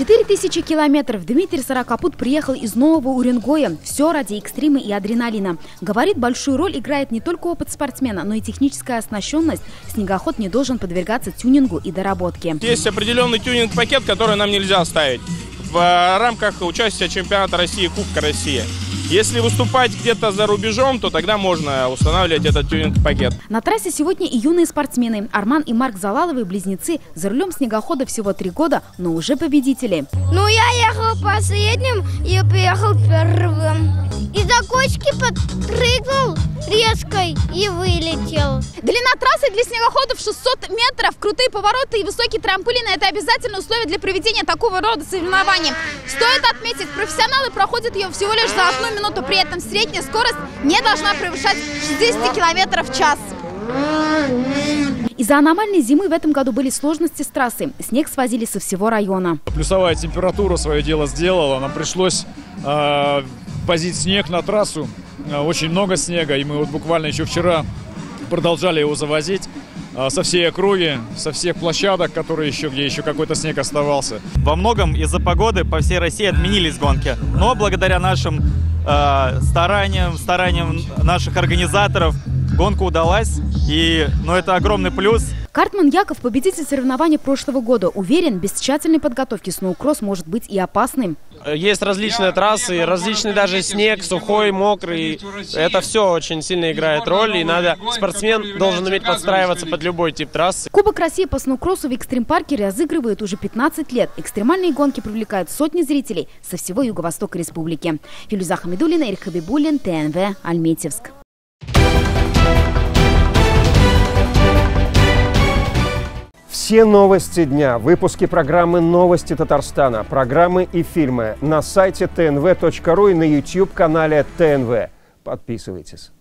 4000 километров Дмитрий Сорокопут приехал из Нового Уренгоя. Все ради экстрима и адреналина. Говорит, большую роль играет не только опыт спортсмена, но и техническая оснащенность. Снегоход не должен подвергаться тюнингу и доработке. Есть определенный тюнинг-пакет, который нам нельзя ставить в рамках участия чемпионата России, Кубка России. Если выступать где-то за рубежом, то тогда можно устанавливать этот тюнинг-пакет. На трассе сегодня и юные спортсмены. Арман и Марк Залаловы, близнецы, за рулем снегохода всего 3 года, но уже победители. Я ехал последним и приехал первым. Из-за кочки подпрыгнул резкой и вылетел. Длина трассы для снегоходов 600 метров. Крутые повороты и высокие трамплины – это обязательное условие для проведения такого рода соревнований. Стоит отметить, профессионалы проходят ее всего лишь за 1 минуту. При этом средняя скорость не должна превышать 60 км в час. Из-за аномальной зимы в этом году были сложности с трассой. Снег свозили со всего района. Плюсовая температура свое дело сделала. Нам пришлось возить снег на трассу. Очень много снега. И мы вот буквально еще вчера продолжали его завозить со всей округи, со всех площадок, где еще какой-то снег оставался. Во многом из-за погоды по всей России отменились гонки. Но благодаря нашим стараниям наших организаторов гонка удалась. Но это огромный плюс. Картман Яков, победитель соревнований прошлого года, уверен, без тщательной подготовки сноукросс может быть и опасным. Есть различные трассы, различный даже снег, сухой, мокрый. Это все очень сильно играет роль, и спортсмен должен уметь подстраиваться под любой тип трассы. Кубок России по сноукроссу в экстрим-парке разыгрывают уже 15 лет. Экстремальные гонки привлекают сотни зрителей со всего юго-востока республики. Филюза Хамидуллина, Эрик Хабибуллин, ТНВ, Альметьевск. Все новости дня, выпуски программы «Новости Татарстана», программы и фильмы на сайте tnv.ru и на YouTube-канале ТНВ. Подписывайтесь.